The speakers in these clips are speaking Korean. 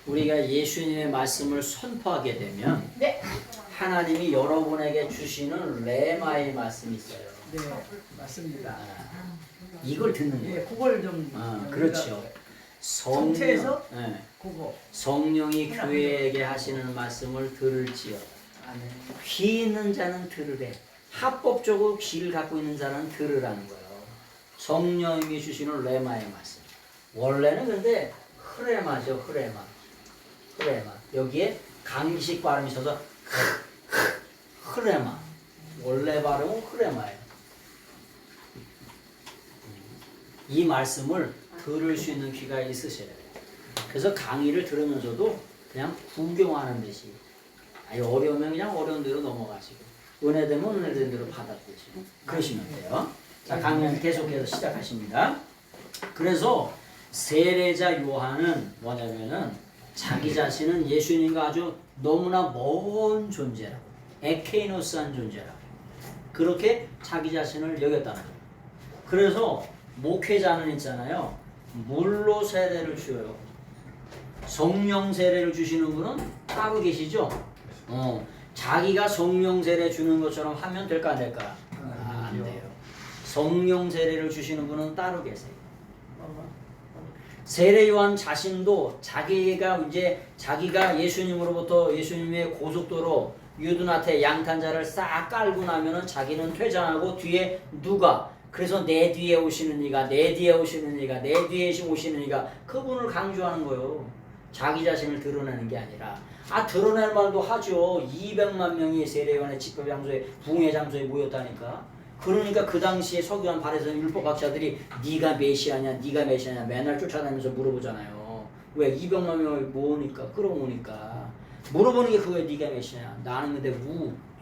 우리가 예수님의 말씀을 선포하게 되면 네. 하나님이 여러분에게 주시는 레마의 말씀이 있어요. 네, 맞습니다. 이걸 듣는 거예요. 예, 그걸 좀 그렇죠. 성체에서 네. 그거. 성령이 교회에게 하시는 말씀을 들을지어다. 아, 네. 귀 있는 자는 들으래. 합법적으로 귀를 갖고 있는 자는 들으라는 거예요. 성령이 주시는 레마의 말씀. 원래는 근데 흐레마죠, 흐레마. 흐레마. 여기에 강식 발음이 있어서 흐레마. 원래 발음은 흐레마예요. 이 말씀을 들을 수 있는 귀가 있으셔야 돼요. 그래서 강의를 들으면서도 그냥 구경하는 듯이 어려우면 그냥 어려운 대로 넘어가시고 은혜되면 은혜된 대로 받아들이시고 그러시면 돼요. 자, 강연 계속해서 시작하십니다. 그래서 세례자 요한은 뭐냐면은 자기 자신은 예수님과 아주 너무나 먼 존재라고, 에케이노스한 존재라고 그렇게 자기 자신을 여겼다는 거예요. 그래서 목회자는 있잖아요, 물로 세례를 주어요. 성령 세례를 주시는 분은 따로 계시죠? 자기가 성령 세례 주는 것처럼 하면 될까 안 될까? 안 돼요. 성령 세례를 주시는 분은 따로 계세요. 세례 요한 자신도 자기가 예수님으로부터 예수님의 고속도로 유둔한테 양탄자를 싹 깔고 나면은 자기는 퇴장하고 뒤에 누가, 그래서 내 뒤에 오시는 이가, 내 뒤에 오시는 이가, 내 뒤에 오시는 이가, 그분을 강조하는 거예요. 자기 자신을 드러내는 게 아니라, 드러낼 말도 하죠. 200만 명이 세례요한의 집회 장소에, 붕회 장소에 모였다니까. 그러니까 그 당시에 서기관 바리새인 율법학자들이 네가 메시아냐, 네가 메시아냐 맨날 쫓아다니면서 물어보잖아요. 왜? 200만 명을 모으니까, 끌어모으니까. 물어보는 게 그거야. 네가 메시아냐. 나는 근데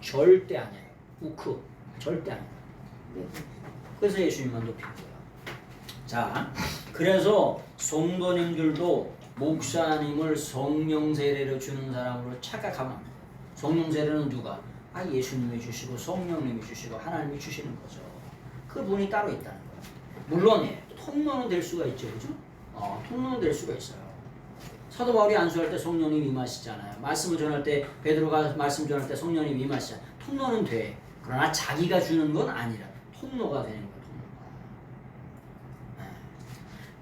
절대 아니야. 우크 절대 아니야. 그래서 예수님만 높인 거야. 자, 그래서 성도님들도 목사님을 성령 세례를 주는 사람으로 착각하면 안 돼요. 성령 세례는 누가? 예수님이 주시고 성령님이 주시고 하나님이 주시는 거죠. 그분이 따로 있다는 거예요. 물론 통로는 될 수가 있죠, 그죠? 통로는 될 수가 있어요. 사도 바울이 안수할 때 성령님 임하시잖아요. 말씀을 전할 때, 베드로가 말씀 전할 때 성령님 임하시잖아요. 통로는 돼. 그러나 자기가 주는 건 아니라 통로가 되는 거예요.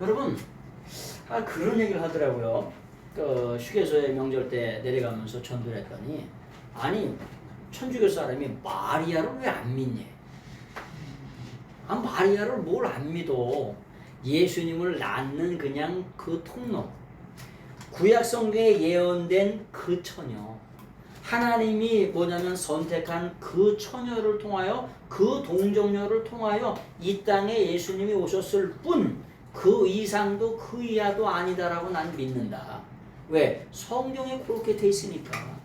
여러분, 그런 얘기를 하더라고요. 그 휴게소에 명절 때 내려가면서 전도를 했더니, 천주교 사람이 마리아를 왜 안 믿니? 마리아를 뭘 안 믿어? 예수님을 낳는 그냥 그 통로, 구약 성경에 예언된 그 처녀, 하나님이 뭐냐면 선택한 그 처녀를 통하여, 그 동정녀를 통하여 이 땅에 예수님이 오셨을 뿐, 그 이상도 그 이하도 아니다라고 난 믿는다. 왜? 성경에 그렇게 돼 있으니까.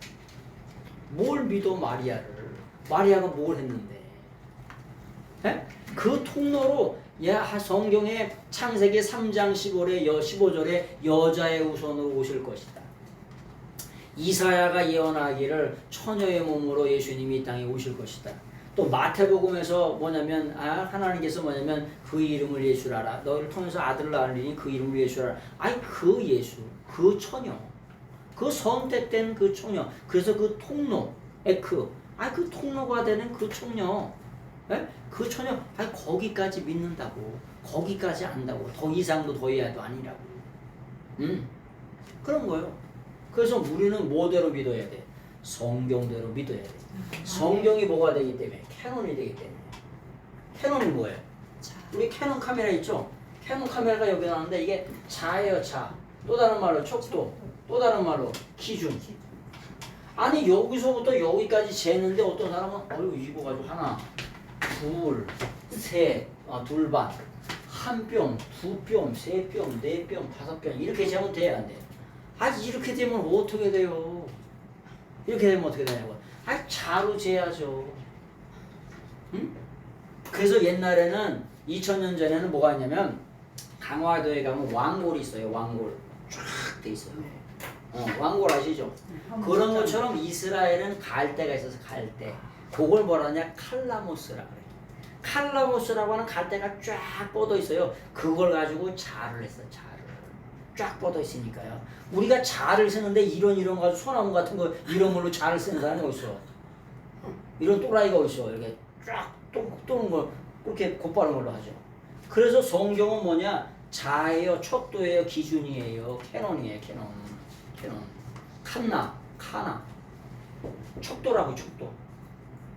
뭘 믿어 마리아를? 마리아가 뭘 했는데? 그 통로로 성경의 창세기 3장 15절에 여자의 후손으로 오실 것이다. 이사야가 예언하기를 처녀의 몸으로 예수님이 이 땅에 오실 것이다. 또 마태복음에서 뭐냐면 하나님께서 뭐냐면 그 이름을 예수라라. 너를 통해서 아들을 낳으리니 그 이름을 예수라라. 그 예수, 그 처녀, 그 선택된 그 처녀. 그래서 그 통로, 그 통로가 되는 그 처녀, 그 처녀, 거기까지 믿는다고, 거기까지 안다고, 더 이상도 더 이하도 아니라고. 그런 거예요. 그래서 우리는 뭐대로 믿어야 돼? 성경대로 믿어야 돼. 성경이 뭐가 되기 때문에? 캐논이 되기 때문에. 캐논이 뭐예요? 우리 캐논 카메라 있죠? 캐논 카메라가 여기 나오는데 이게 자예요, 자. 또 다른 말로 척도, 또 다른 말로 기준. 여기서부터 여기까지 재는데 어떤 사람은 이거 가지고 하나, 둘, 셋, 둘 반, 한 뼘, 두 뼘, 세 뼘, 네 뼘, 다섯 뼘 이렇게 재면 돼야 안 돼? 이렇게 되면 어떻게 돼요? 이렇게 되면 어떻게 되냐고. 자로 재야죠. 응? 그래서 옛날에는 2000년 전에는 뭐가 있냐면 강화도에 가면 왕골이 있어요. 왕골 쫙 돼 있어요. 왕골 아시죠? 그런 것처럼 이스라엘은 갈대가 있어서 갈대. 그걸 뭐라 하냐? 칼라모스라 그래요. 칼라모스라고 하는 갈대가 쫙 뻗어 있어요. 그걸 가지고 자를 했어요. 자를. 쫙 뻗어 있으니까요. 우리가 자를 쓰는데 이런 가지고 소나무 같은 거 이런 걸로 자를 쓰는 사람이 어딨어? 이런 또라이가 어딨어? 이렇게 쫙 또는 걸 그렇게 곧바른 걸로 하죠. 그래서 성경은 뭐냐? 자예요, 척도예요, 기준이에요, 캐논이에요, 캐논. 카나. 척도라고 척도.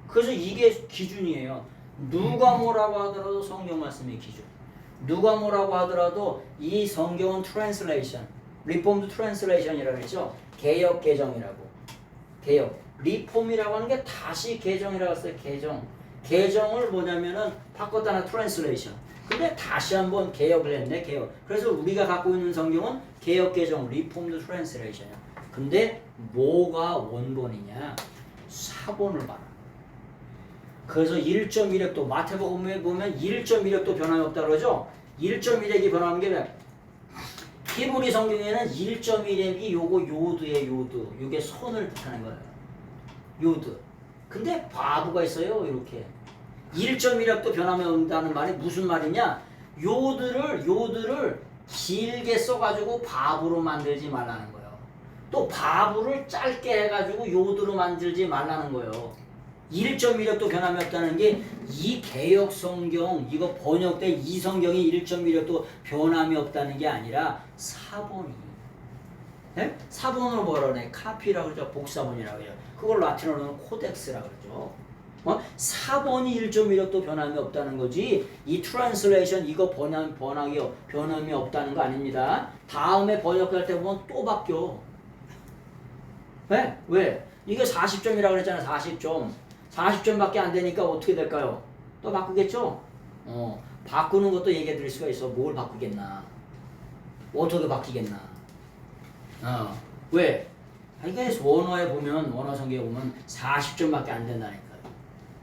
그래서 이게 기준이에요. 누가 뭐라고 하더라도 성경 말씀이 기준. 누가 뭐라고 하더라도 이 성경은 트랜슬레이션, 리폼드 트랜슬레이션이라고 했죠. 개역 개정이라고. 개역. 리폼이라고 하는 게 다시 개정이라고 했어요. 개정을 뭐냐면은 바꿨다는 트랜슬레이션. 근데 다시 한번 개혁을 했네. 개혁. 그래서 우리가 갖고 있는 성경은 개역 개정, 리폼드 트랜슬레이션이야. 근데 뭐가 원본이냐? 사본을 봐라. 그래서 1.1획도 마태복음에 보면 1.1획도 변함이 없다 그러죠. 1.1획이 변하는 게 왜? 히브리 성경에는 1.1획이 요거 요드예요. 요드. 요게 손을 뜻하는 거예요. 요드. 근데 바보가 있어요. 이렇게 1.1획도 변함이 없다는 말이 무슨 말이냐? 요드를 길게 써가지고 바보로 만들지 말라는 거예요. 또 바보를 짧게 해가지고 요드로 만들지 말라는 거예요. 1.1획도 변함이 없다는 게 이 개역 성경 이거 번역된 이 성경이 1.1획도 변함이 없다는 게 아니라 사본이 사본으로 뭐라 그러네? 카피라고 그러죠. 복사본이라고 해요. 그걸 라틴어로는 코덱스라고 그러죠. 사본이 1.1획도 변함이 없다는 거지 이 트랜슬레이션 이거 변함이 없다는 거 아닙니다. 다음에 번역할 때 보면 또 바뀌어. 왜? 이게 40점이라고 그랬잖아. 40점밖에 안 되니까 어떻게 될까요? 또 바꾸겠죠? 바꾸는 것도 얘기해 드릴 수가 있어. 뭘 바꾸겠나? 어떻게 바뀌겠나? 왜? 이게 원어 성경에 보면 40점밖에 안 된다니까요.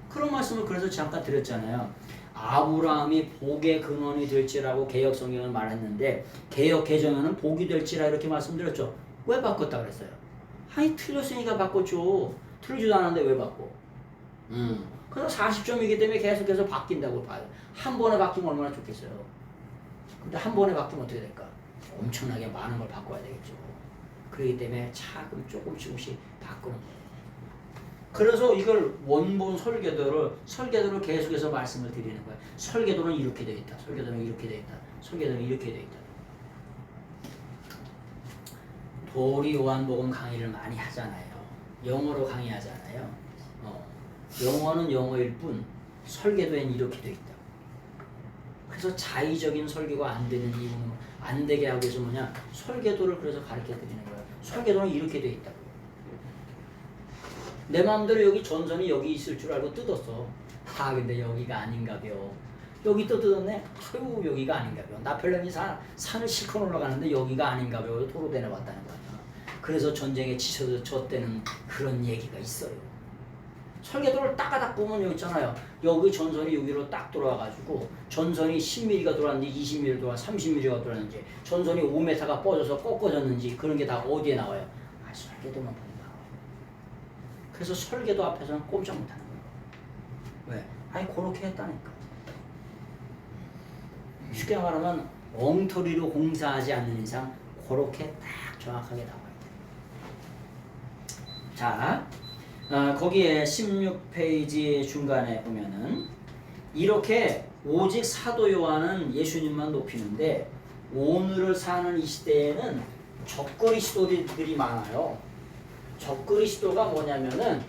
그런 말씀을 그래서 잠깐 드렸잖아요. 아브라함이 복의 근원이 될지라고 개역 성경을 말했는데 개역 개정에는 복이 될지라 이렇게 말씀드렸죠. 왜 바꿨다 그랬어요? 틀렸으니까 바꿨죠. 틀리지도 않았는데 왜 바꿔? 그래서 40점이기 때문에 계속해서 바뀐다고 봐요. 한 번에 바뀌면 얼마나 좋겠어요. 근데 한 번에 바뀌면 어떻게 될까? 엄청나게 많은 걸 바꿔야 되겠죠. 그렇기 때문에 조금씩 바꾸는 거예요. 그래서 이걸 원본 설계도를 계속해서 말씀을 드리는 거예요. 설계도는 이렇게 되어 있다. 설계도는 이렇게 되어 있다. 설계도는 이렇게 되어 있다. 도리 요한복음 강의를 많이 하잖아요. 영어로 강의하잖아요. 영어는 영어일 뿐 설계도엔 이렇게 돼 있다. 그래서 자의적인 설교가 안 되는 이유는 안 되게 하기 위해서 뭐냐? 설계도를 그래서 가르쳐 드리는 거예요. 설계도는 이렇게 돼 있다고. 내 마음대로 여기 전선이 여기 있을 줄 알고 뜯었어. 근데 여기가 아닌가벼. 여기 또 뜯었네. 여기가 아닌가벼. 나폴레옹이 산을 실컷 올라가는데 여기가 아닌가벼. 도로대 내봤다는 거야. 그래서 전쟁에 지쳐서 졌다는 그런 얘기가 있어요. 설계도를 따가닥 보면 여기 있잖아요. 여기 전선이 여기로 딱 돌아와가지고 전선이 10mm가 돌았는지 20mm 돌아 30mm가 돌았는지 전선이 5m가 뻗어서 꺾어졌는지 그런 게 다 어디에 나와요? 설계도만 보면 나와요. 그래서 설계도 앞에서는 꼼짝 못하는 거예요. 왜? 그렇게 했다니까. 쉽게 말하면 엉터리로 공사하지 않는 이상 그렇게 딱 정확하게 나와요. 자, 거기에 16페이지 중간에 보면은 이렇게 오직 사도 요한은 예수님만 높이는데 오늘을 사는 이 시대에는 적그리스도들이 많아요. 적그리스도가 뭐냐면은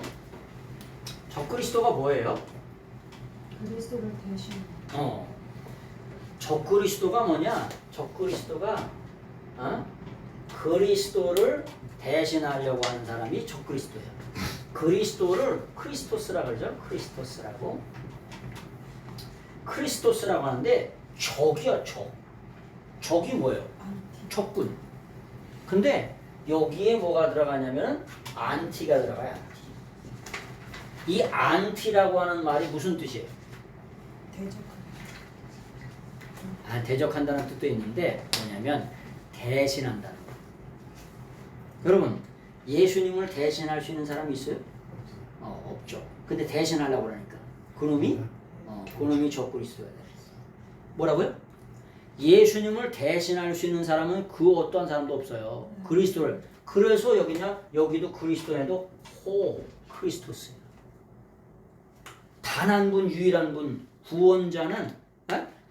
적그리스도가 뭐예요? 그리스도를 대신. 적그리스도가 뭐냐? 적그리스도가 그리스도를 대신하려고 하는 사람이 적그리스도예요. 그리스도를 크리스토스라고 그러죠. 크리스토스라고 하는데 적이야. 적이 뭐예요? 적군. 근데 여기에 뭐가 들어가냐면 안티가 들어가요. 이 안티라고 하는 말이 무슨 뜻이에요? 대적한다는 뜻도 있는데 뭐냐면 대신한다는 거. 여러분 예수님을 대신할 수 있는 사람이 있어요? 없죠. 근데 대신하려고 그러니까 그놈이 적그리스도야 돼. 뭐라고요? 예수님을 대신할 수 있는 사람은 그 어떠한 사람도 없어요. 그리스도를. 그래서 여기도 그리스도에도 호 크리스토스예요. 단 한 분, 유일한 분, 구원자는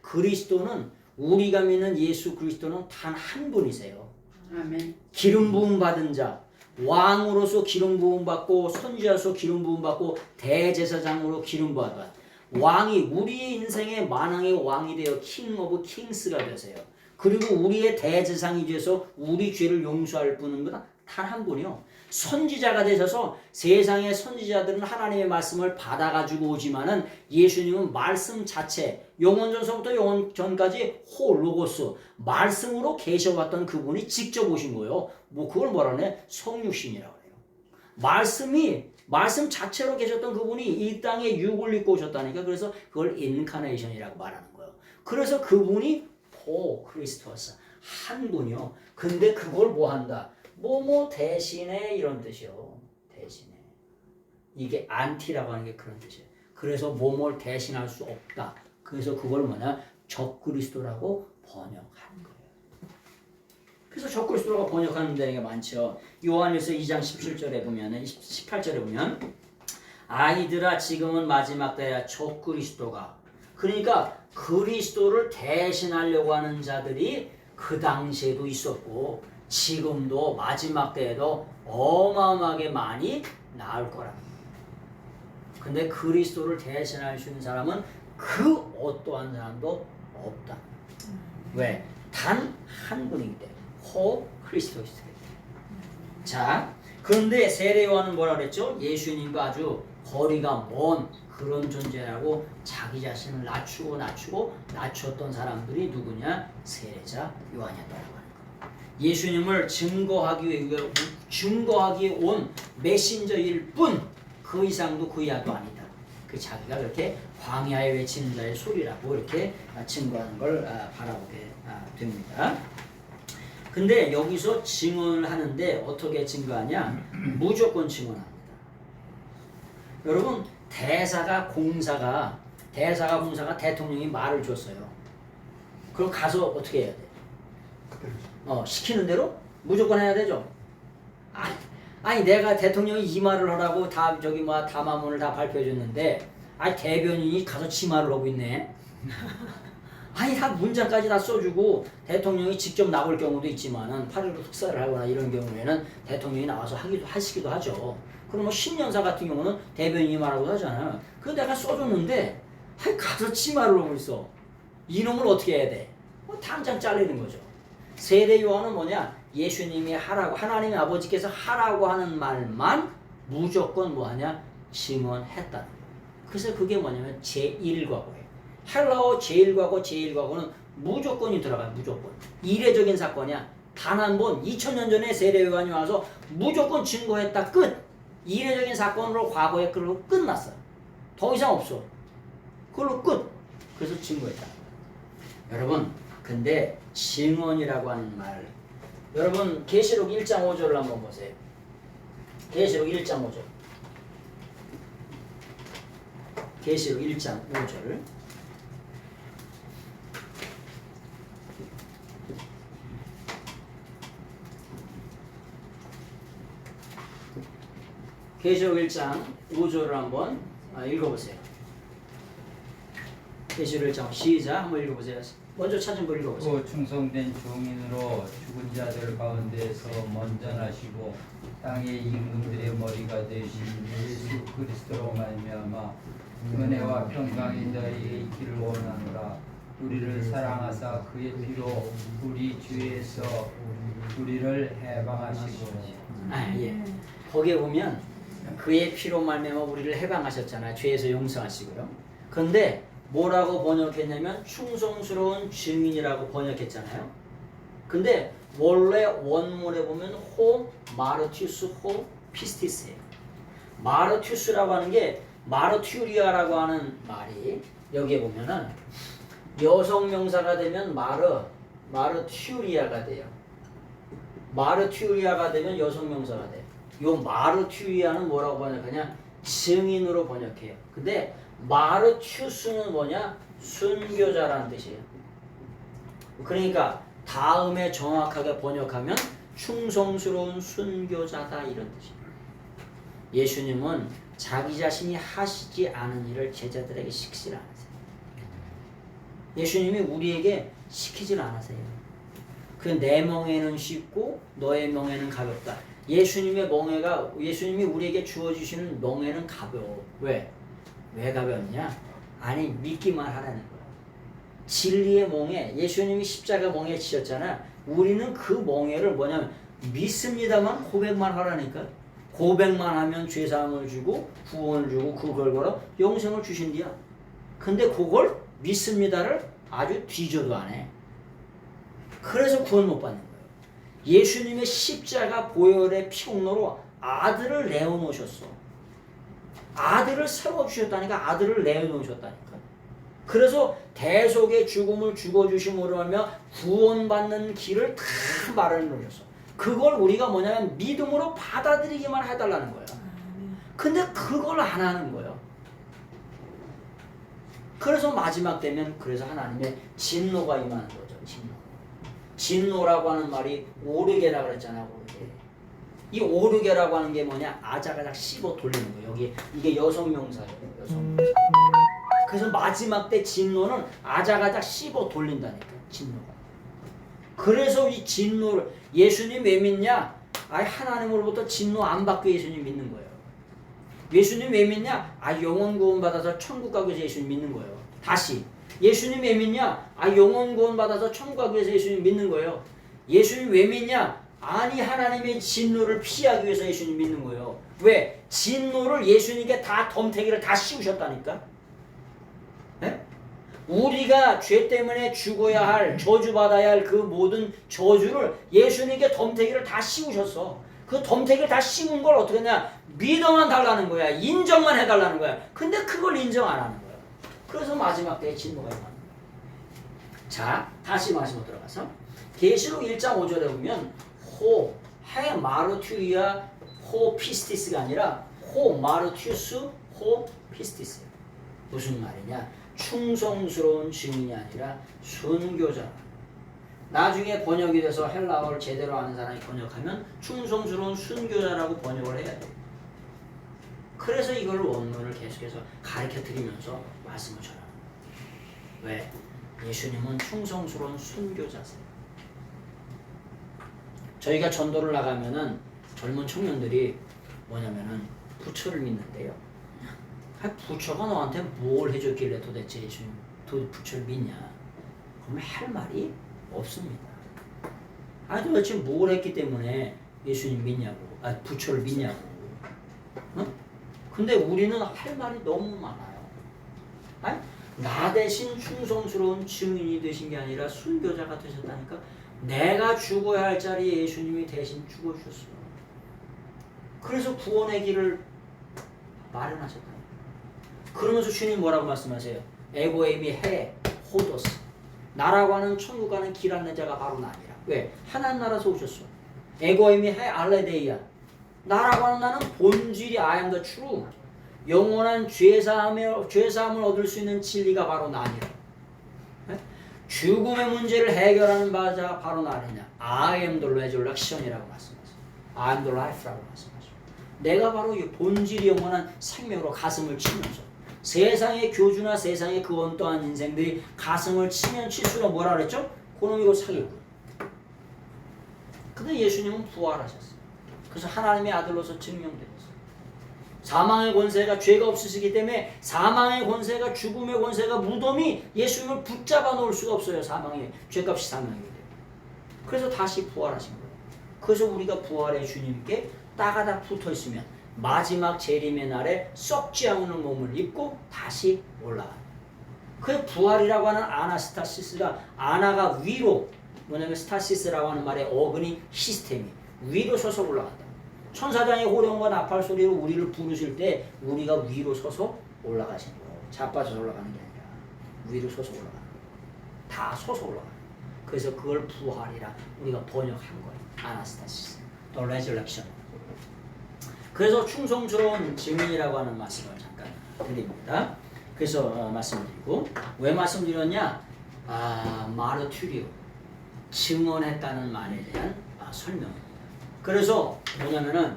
그리스도는 우리가 믿는 예수 그리스도는 단 한 분이세요. 아멘. 기름 부음 받은 자, 왕으로서 기름 부음 받고 선지자로서 기름 부음 받고 대제사장으로 기름 받아 왕이 우리 인생의 만왕의 왕이 되어 킹 오브 킹스가 되세요. 그리고 우리의 대제사장이 되어서 우리 죄를 용서할 분은 단 한 분이요. 선지자가 되셔서 세상의 선지자들은 하나님의 말씀을 받아가지고 오지만은 예수님은 말씀 자체 영원전서부터 영원전까지 호 로고스 말씀으로 계셔왔던 그분이 직접 오신 거예요. 뭐 그걸 뭐라 그래? 성육신이라고 해요. 말씀 자체로 계셨던 그분이 이 땅에 육을 입고 오셨다니까. 그래서 그걸 인카네이션이라고 말하는 거예요. 그래서 그분이 호 크리스토스 한 분이요. 근데 그걸 뭐 한다? 뭐뭐 대신에 이런 뜻이요. 대신에. 이게 안티라고 하는 게 그런 뜻이에요. 그래서 뭐뭘 대신할 수 없다. 그래서 그걸 뭐냐? 적그리스도라고 번역하는 거예요. 그래서 적그리스도라고 번역하는 데가 많죠. 요한일서 2장 17절에 보면 18절에 보면 아이들아 지금은 마지막 때야 적그리스도가 그러니까 그리스도를 대신하려고 하는 자들이 그 당시에도 있었고 지금도 마지막 때에도 어마어마하게 많이 나올 거랍니다. 근데 그리스도를 대신할 수 있는 사람은 그 어떠한 사람도 없다. 왜? 단 한 분이기 때문에 호 크리스토스이기 때문에. 자, 그런데 세례 요한은 뭐라 그랬죠? 예수님과 아주 거리가 먼 그런 존재라고 자기 자신을 낮추었던 사람들이 누구냐? 세례자 요한이었다고 하는 거예요. 예수님을 증거하기 위해 온 메신저일 뿐 그 이상도 그 이하도 아니다. 그 자기가 그렇게 광야에 외치는 자의 소리라고 이렇게 증거하는 걸 바라보게 됩니다. 근데 여기서 증언을 하는데 어떻게 증거하냐? 무조건 증언합니다. 여러분 대사가 공사가 대통령이 말을 줬어요. 그럼 가서 어떻게 해야 돼? 시키는 대로 무조건 해야 되죠. 아니 내가 대통령이 이 말을 하라고 담화문을 다 발표해 줬는데 대변인이 가서 지 말을 하고 있네. 다 문장까지 다 써주고 대통령이 직접 나올 경우도 있지만은 8.15 특사를 하거나 이런 경우에는 대통령이 나와서 하시기도 하죠. 그럼 10년사 같은 경우는 대변인이 말하고 하잖아요. 그거 내가 써줬는데 가서 지 말을 하고 있어. 이놈을 어떻게 해야 돼? 당장 잘리는 거죠. 세례 요한은 뭐냐? 예수님이 하라고 하나님 아버지께서 하라고 하는 말만 무조건 뭐하냐? 증언했다. 그래서 그게 뭐냐면 제1과거예요. 헬라어 제1과거는 무조건이 들어가요. 무조건. 이례적인 사건이야. 단 한 번 2000년 전에 세례 요한이 와서 무조건 증거했다. 끝. 이례적인 사건으로 과거에 그걸로 끝났어. 더 이상 없어. 그걸로 끝. 그래서 증거했다. 여러분 근데 증언이라고 하는 말 여러분 계시록 1장 5절을 한번 보세요. 계시록 1장 5절 계시록 1장 5절 계시록 1장 5절을 한번 읽어보세요. 계시록 1장 시작 한번 읽어보세요. 먼저 찾은 거 읽어보세요. 또 충성된 종인으로 죽은 자들 가운데서 먼저 나시고 땅의 임금들의 머리가 되신 예수 그리스도로 말미암아 은혜와 평강이 너희에게 있기를 원하노라. 우리를 사랑하사 그의 피로 우리 주에서 우리를 해방하시고 예. 거기에 보면 그의 피로 말미암아 우리를 해방하셨잖아요. 죄에서 용서하시고요. 그런데 뭐라고 번역했냐면 충성스러운 증인이라고 번역했잖아요. 근데 원래 원문에 보면 호 마르티우스 호 피스티스예요. 마르티우스라고 하는 게 마르튜리아라고 하는 말이 여기에 보면은 여성 명사가 되면 마르튜리아가 돼요. 마르튜리아가 되면 여성 명사가 돼요. 요 마르튜리아는 뭐라고 번역하냐? 증인으로 번역해요. 근데 마르튜스는 뭐냐? 순교자라는 뜻이에요. 그러니까 다음에 정확하게 번역하면 충성스러운 순교자다 이런 뜻입니다. 예수님은 자기 자신이 하시지 않은 일을 제자들에게 시키질 않으세요. 예수님이 우리에게 시키질 않으세요. 그 내 멍에는 쉽고 너의 멍에는 가볍다. 예수님의 멍에가 예수님이 우리에게 주어주시는 멍에는 가벼워. 왜? 왜 가볍냐? 아니 믿기만 하라는 거야. 진리의 멍에 예수님이 십자가 멍에 지셨잖아. 우리는 그 멍에를 뭐냐면 믿습니다만 고백만 하라니까. 고백만 하면 죄사함을 주고 구원을 주고 그걸 걸어 영생을 주신디야. 근데 그걸 믿습니다를 아주 뒤져도 안 해. 그래서 구원 못 받는 거예요. 예수님의 십자가 보혈의 피공로로 아들을 내어놓으셨어. 아들을 세워주셨다니까. 아들을 내어놓으셨다니까. 그래서 대속의 죽음을 죽어주심으로 하며 구원받는 길을 다 마련해 놓으셨어. 그걸 우리가 뭐냐면 믿음으로 받아들이기만 해달라는 거예요. 근데 그걸 안 하는 거예요. 그래서 마지막 되면 그래서 하나님의 진노가 임하는 거죠. 진노라고 하는 말이 오르게라 그랬잖아. 오르게. 이 오르게라고 하는 게 뭐냐? 아작아작 씹어 돌리는 거예요. 여기 이게 여성 명사예요. 여성 명사. 그래서 마지막 때 진노는 아작아작 씹어 돌린다니까. 진노가. 그래서 이 진노를 예수님 왜 믿냐? 아예 하나님으로부터 진노 안 받고 예수님 믿는 거예요. 예수님 왜 믿냐? 아 영원 구원 받아서 천국 가기 위해서 예수님 믿는 거예요. 다시 예수님 왜 믿냐? 아 영원 구원 받아서 천국 가기 위해서 예수님 믿는 거예요. 예수님 왜 믿냐? 아니 하나님의 진노를 피하기 위해서 예수님 믿는 거예요. 왜? 진노를 예수님께 다 덤태기를 다 씌우셨다니까. 네? 우리가 죄 때문에 죽어야 할 저주받아야 할 그 모든 저주를 예수님께 덤태기를 다 씌우셨어. 그 덤태기를 다 씌운 걸 어떻게 했냐? 믿어만 달라는 거야. 인정만 해달라는 거야. 근데 그걸 인정 안 하는 거야. 그래서 마지막 때에 진노가 임하는 거야. 자, 다시 말씀으로 들어가서 계시록 1장 5절에 보면 호, 해 마르투리아 호 피스티스가 아니라 호 마르투스 호 피스티스. 무슨 말이냐? 충성스러운 증인이 아니라 순교자. 나중에 번역이 돼서 헬라어를 제대로 아는 사람이 번역하면 충성스러운 순교자라고 번역을 해야 돼. 그래서 이걸 원문을 계속해서 가르쳐 드리면서 말씀을 전하는 거예요. 왜? 예수님은 충성스러운 순교자세요. 저희가 전도를 나가면은 젊은 청년들이 뭐냐면은 부처를 믿는데요. 부처가 너한테 뭘 해줬길래 도대체 예수님 부처를 믿냐? 그러면 할 말이 없습니다. 아니 도대체 뭘 했기 때문에 예수님 믿냐고, 부처를 믿냐고. 어? 근데 우리는 할 말이 너무 많아요. 아니? 나 대신 충성스러운 증인이 되신 게 아니라 순교자가 되셨다니까. 내가 죽어야 할 자리에 예수님이 대신 죽어주셨어요. 그래서 구원의 길을 마련하셨다. 그러면서 주님 뭐라고 말씀하세요? 에고에미 해 호도스. 나라고 하는 천국 가는 길 안내 자가 바로 나니라. 왜? 하나님 나라에서 오셨어. 에고에미 해 알레데이아. 나라고 하는 나는 본질이 I am the true. 영원한 죄사함을 얻을 수 있는 진리가 바로 나니라. 네? 죽음의 문제를 해결하는 바가 바로 나니냐. I am the resurrection이라고 말씀하세요. I am the life라고 말씀하세요. 내가 바로 이 본질이 영원한 생명으로 가슴을 치면서 세상의 교주나 세상의 그 원떠한 인생들이 가슴을 치면 칠수록 뭐라 그랬죠? 그놈이고 사기꾼. 근데 예수님은 부활하셨어요. 그래서 하나님의 아들로서 증명되었어요. 사망의 권세가 죄가 없으시기 때문에 사망의 권세가 죽음의 권세가 무덤이 예수님을 붙잡아 놓을 수가 없어요. 사망의 죄값이 사망이기 때문에. 그래서 다시 부활하신 거예요. 그래서 우리가 부활의 주님께 따가닥 붙어 있으면 마지막 재림의 날에 썩지 않는 몸을 입고 다시 올라가요. 그 부활이라고 하는 아나스타시스가 아나가 위로 뭐냐면 스타시스라고 하는 말의 어근이 시스템이 위로 서서 올라간다. 천사장의 호령과 나팔 소리로 우리를 부르실 때 우리가 위로 서서 올라가신 거예요. 자빠져서 올라가는 게 아니라 위로 서서 올라가는 거예요. 다 서서 올라가는 거예요. 그래서 그걸 부활이라 우리가 번역한 거예요. 아나스타시스, The Resurrection. 그래서 충성스러운 증인이라고 하는 말씀을 잠깐 드립니다. 그래서 말씀드리고 왜 말씀드렸냐? 마르투리오 증언했다는 말에 대한 설명입니다. 그래서 뭐냐면은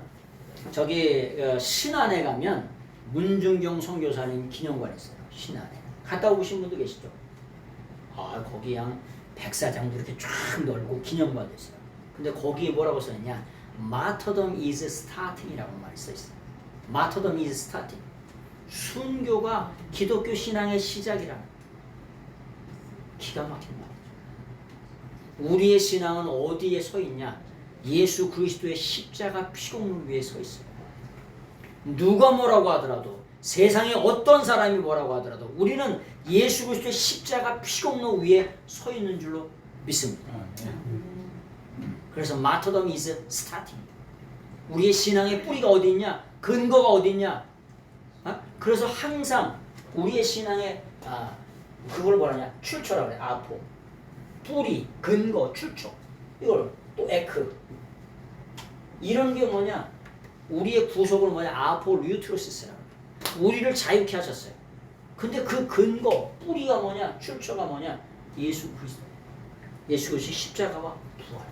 저기 신안에 가면 문중경 선교사님 기념관 있어요. 신안에 갔다 오신 분도 계시죠? 거기 양 백사장도 이렇게 쫙 넓고 기념관도 있어요. 근데 거기에 뭐라고 써있냐? Martyrdom is starting이라고 말이 써있어요. Martyrdom is starting. 순교가 기독교 신앙의 시작이라는 기가 막힌 말이죠. 우리의 신앙은 어디에 서 있냐? 예수 그리스도의 십자가 피공을 위해 서 있어요. 누가 뭐라고 하더라도 세상에 어떤 사람이 뭐라고 하더라도 우리는 예수 그리스도의 십자가 피공로 위에 서 있는 줄로 믿습니다. 그래서 마터덤 is starting. 우리의 신앙의 뿌리가 어디 있냐? 근거가 어디 있냐? 그래서 항상 우리의 신앙의 그걸 뭐라냐? 출처라고 그래. 아포. 뿌리, 근거, 출처. 이걸 또 에크. 이런 게 뭐냐? 우리의 구속을 뭐냐? 아포리우트로시스라고. 우리를 자유케 하셨어요. 근데 그 근거, 뿌리가 뭐냐? 출처가 뭐냐? 예수 그리스도. 예수 그리스도의 십자가와 부활.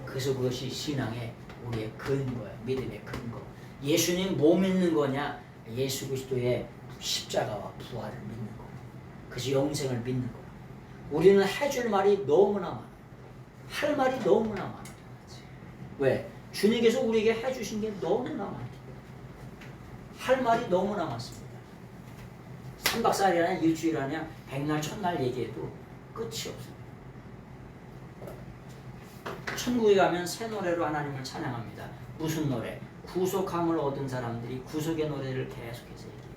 그래서 그것이 신앙의 우리의 근거예요. 믿음의 근거. 예수님 뭐 믿는 거냐? 예수 그리스도의 십자가와 부활을 믿는 거. 그래서 영생을 믿는 거. 우리는 해줄 말이 너무나 많아. 할 말이 너무나 많아. 왜? 주님께서 우리에게 해주신 게 너무나 많아요. 할 말이 너무나 많습니다. 3박 4일이나 일주일이나 100날, 1000날 얘기해도 끝이 없어요. 천국에 가면 새 노래로 하나님을 찬양합니다. 무슨 노래? 구속함을 얻은 사람들이 구속의 노래를 계속해서 얘기해요.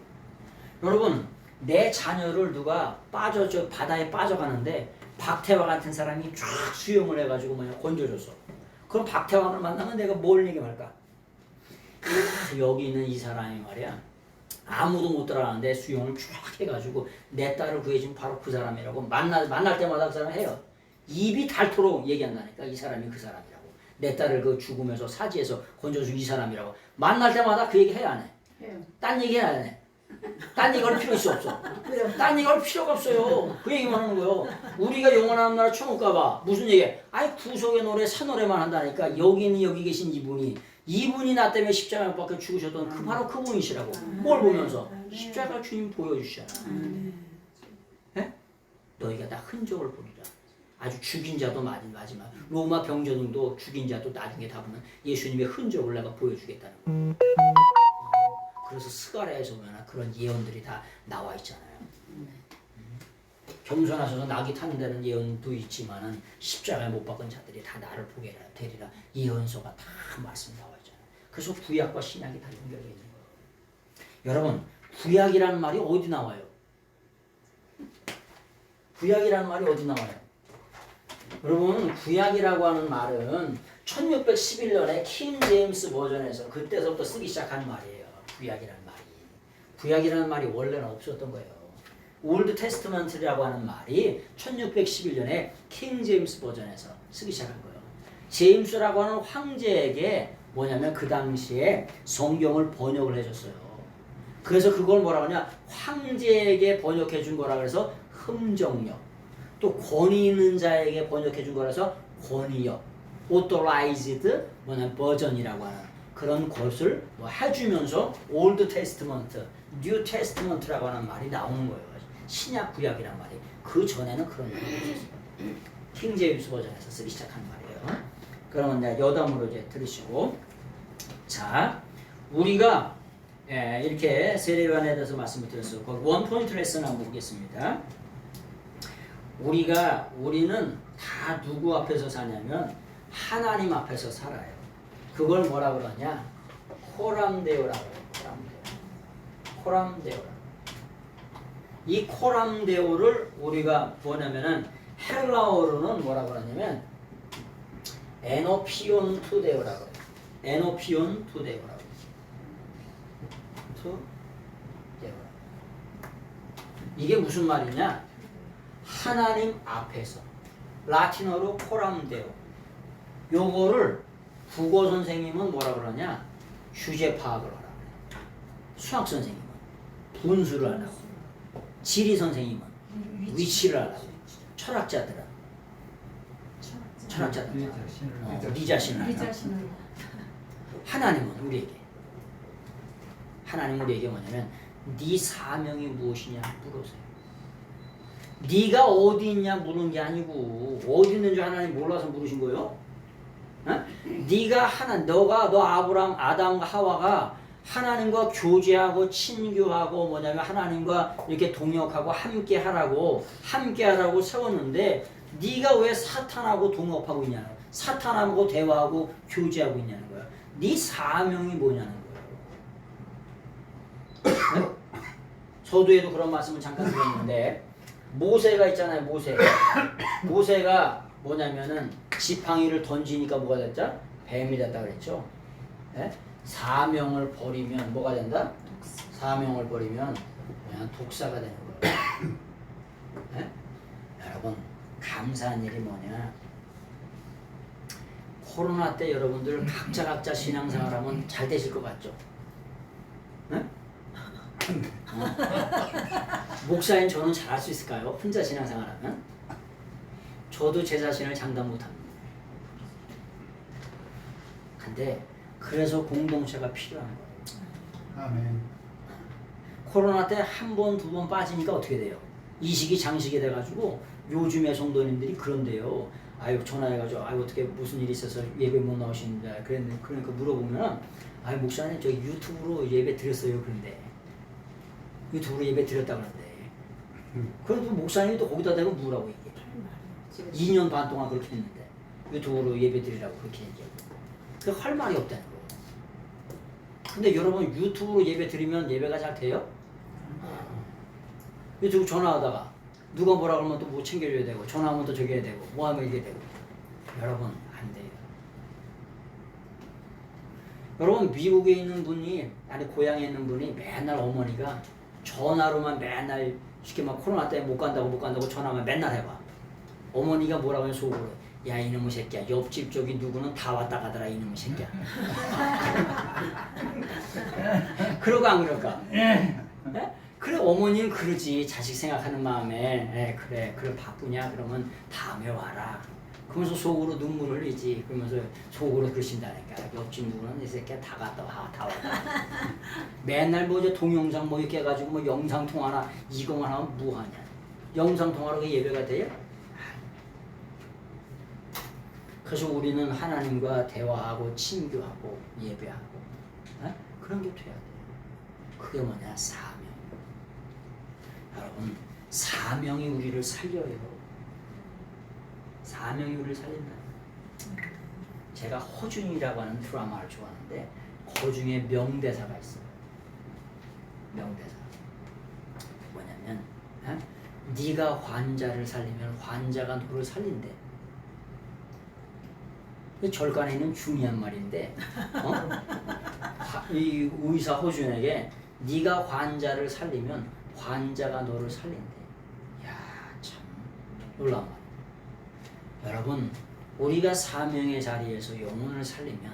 여러분, 내 자녀를 누가 바다에 빠져가는데 박태환 같은 사람이 쫙 수영을 해가지고 건져줬어. 그럼 박태환을 만나면 내가 뭘 얘기할까? 여기 있는 이 사람이 말이야, 아무도 못 따라가는데 수영을 쫙 해가지고 내 딸을 구해준 바로 그 사람이라고 만날 때마다 그 사람 해요. 입이 닳도록 얘기한다니까. 이 사람이 그 사람이라고. 내 딸을 그 죽음에서 사지에서 건져준 이 사람이라고. 만날 때마다 그 얘기 해야 안 해? 해요. 딴 얘기 해야 안 해? 딴 얘기 할 필요 없어. 딴 얘기 할 필요가 없어요. 그 얘기만 하는 거예요. 우리가 영원한 나라 천국 가봐. 무슨 얘기? 구속의 노래, 새 노래만 한다니까. 여기 계신 이분이 나 때문에 십자가에 못 박혀 죽으셨던 바로 그분이시라고. 뭘 보면서? 십자가 주님 보여주시잖아. 네? 너희가 다 흔적을 보리라. 아주 죽인 자도 마지막 로마 병전도 죽인 자도 나중에 다 보면 예수님의 흔적을 내가 보여주겠다는 거예요. 그래서 스가랴에서 보면 그런 예언들이 다 나와 있잖아요. 겸손하셔서 낙이 타는 데는 예언도 있지만은 십자가에 못 박은 자들이 다 나를 보게 되리라. 예언서가 다 말씀 나와 있잖아요. 그래서 구약과 신약이 다 연결되어 있는 거예요. 여러분, 구약이라는 말이 어디 나와요? 구약이라는 말이 어디 나와요? 여러분, 구약이라고 하는 말은 1611년에 킹 제임스 버전에서 그때서부터 쓰기 시작한 말이에요. 구약이라는 말이. 구약이라는 말이 원래는 없었던 거예요. 올드 테스트먼트라고 하는 말이 1611년에 킹 제임스 버전에서 쓰기 시작한 거예요. 제임스라고 하는 황제에게 뭐냐면 그 당시에 성경을 번역을 해줬어요. 그래서 그걸 뭐라고 하냐? 황제에게 번역해 준 거라 그래서 흠정력. 또 권위 있는 자에게 번역해 준 거라서 권위역. authorized 버전이라고 하는 그런 것을 해주면서 올드 테스트먼트, 뉴 테스트먼트라고 하는 말이 나오는 거예요. 신약 구약이란 말이. 그 전에는 그런 말이 없었어요. 킹 제임스 버전에서 쓰기 시작한 말이에요. 그러면 이제 여담으로 이제 들으시고, 자, 우리가 이렇게 세례요한에 대해서 말씀을 드렸어요. 원 포인트 레슨 한번 보겠습니다. 우리는 다 누구 앞에서 사냐면 하나님 앞에서 살아요. 그걸 뭐라 그러냐? 코람데오라고 해요. 코람데오라. 이 코람데오를 우리가 뭐냐면은 헬라어로는 뭐라 그러냐면 에노피온 투데오라고 해요. 에노피온 투데오라고. 투데오라. 이게 무슨 말이냐? 하나님 앞에서. 라틴어로 코람데오. 요거를 국어 선생님은 뭐라 그러냐? 주제 파악을 하라고 그래요. 수학 선생님은 분수를 하라고. 지리 선생님은 위치를 하라고. 철학자들은 나타났잖아. 네 자신을 네 자신을. 네 자신을 하나님은 우리에게 뭐냐면 네 사명이 무엇이냐 물으세요. 네가 어디 있냐 물은 게 아니고 어디 있는 줄 하나님 몰라서 물으신 거예요. 어? 너 아브람 아담과 하와가 하나님과 교제하고 친교하고 뭐냐면 하나님과 이렇게 동역하고 함께하라고 세웠는데 네가 왜 사탄하고 동업하고 있냐는 거야. 사탄하고 대화하고 교제하고 있냐는 거야. 네 사명이 뭐냐는 거예요. 네? 서두에도 그런 말씀을 잠깐 드렸는데 모세가 있잖아요. 모세가 뭐냐면은 지팡이를 던지니까 뭐가 됐죠? 뱀이 됐다 그랬죠. 네? 사명을 버리면 뭐가 된다? 사명을 버리면 그냥 독사가 되는 거예요. 네? 여러분 감사한 일이 뭐냐? 코로나 때 여러분들 각자 신앙생활하면 잘 되실 것 같죠? 네? 목사인 저는 잘할 수 있을까요? 혼자 신앙생활하면? 저도 제 자신을 장담 못합니다. 근데 그래서 공동체가 필요한 거예요. 아멘. 코로나 때 한 번, 두 번 빠지니까 어떻게 돼요? 이식이 장식이 돼가지고 요즘의 성도님들이 그런데요. 아유 전화해가지고 아유 어떻게 무슨 일이 있어서 예배 못 나오시는데 그러니까 물어보면 아유 목사님 저 유튜브로 예배 드렸어요. 그런데 유튜브로 예배 드렸다 그러는데 그래도 목사님이 또 거기다 대고 뭐라고 얘기해. 2년 반 동안 그렇게 했는데 유튜브로 예배 드리라고 그렇게 얘기하고 그 할 말이 없다는 거예요. 근데 여러분 유튜브로 예배 드리면 예배가 잘 돼요? 유튜브 전화하다가 누가 뭐라 그러면 또 뭐 챙겨줘야 되고 전화하면 또 저기 해야 되고 뭐 하면 이게 되고 여러분 안 돼요. 여러분 미국에 있는 분이 아니 고향에 있는 분이 맨날 어머니가 전화로만 맨날 쉽게 막 코로나 때문에 못 간다고 전화만 맨날 해봐. 어머니가 뭐라고 해 속으로 야 이놈의 새끼야 옆집 저기 누구는 다 왔다 가더라 이놈의 새끼야. 그러고 안 그럴까? 네? 그래 어머니는 그러지 자식 생각하는 마음에 그래 바쁘냐 그러면 다음에 와라. 그러면서 속으로 눈물 흘리지. 그러면서 속으로 그러신다니까. 옆집 누구는 이 새끼야 다 갔다 와 다 왔다. 맨날 뭐 이제 동영상 뭐 이렇게 해가지고 뭐 영상 통화나 이거만 하면 뭐하냐. 영상 통화로 예배가 돼요? 그래서 우리는 하나님과 대화하고 친교하고 예배하고 그런 게 돼야 돼요. 그게 뭐냐? 사명. 여러분 사명이 우리를 살려요. 사명이 우리를 살린다. 제가 허준이라고 하는 드라마를 좋아하는데 그 중에 명대사가 있어요. 명대사. 뭐냐면 네가 환자를 살리면 환자가 너를 살린대. 절간에 있는 중요한 말인데 이 의사 허준에게 네가 환자를 살리면 환자가 너를 살린대. 야, 참 놀라운 말. 여러분 우리가 사명의 자리에서 영혼을 살리면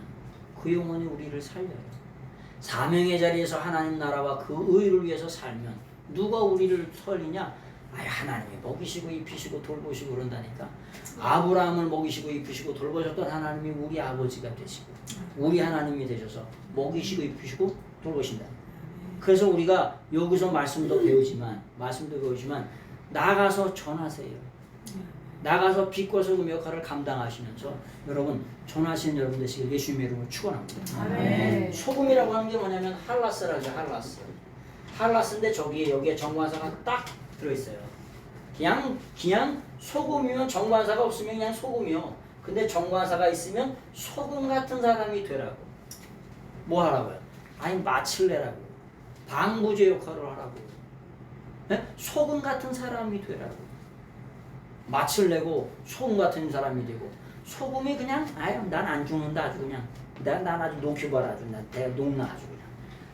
그 영혼이 우리를 살려요. 사명의 자리에서 하나님 나라와 그 의를 위해서 살면 누가 우리를 살리냐? 하나님이 먹이시고 입히시고 돌보시고 그런다니까. 아브라함을 먹이시고 입히시고 돌보셨던 하나님이 우리 아버지가 되시고 우리 하나님이 되셔서 먹이시고 입히시고 돌보신다. 그래서 우리가 여기서 말씀도 배우지만 나가서 전하세요. 나가서 빛과 소금 역할을 감당하시면서 여러분 전하시는 여러분 되시길 예수님의 이름으로 축원합니다. 아멘. 소금이라고 하는 게 뭐냐면 할라스라죠. 할라스인데 여기에 정관사가 딱 들어있어요. 그냥 소금이면 정관사가 없으면 그냥 소금이요. 근데 정관사가 있으면 소금 같은 사람이 되라고. 뭐 하라고요? 아니 맛을 내라고. 방부제 역할을 하라고. 네? 소금 같은 사람이 되라고. 맛을 내고 소금 같은 사람이 되고. 소금이 그냥 난 안 죽는다 아주 그냥. 난 아주 녹여봐라 아주 내가 녹나 아주 그냥.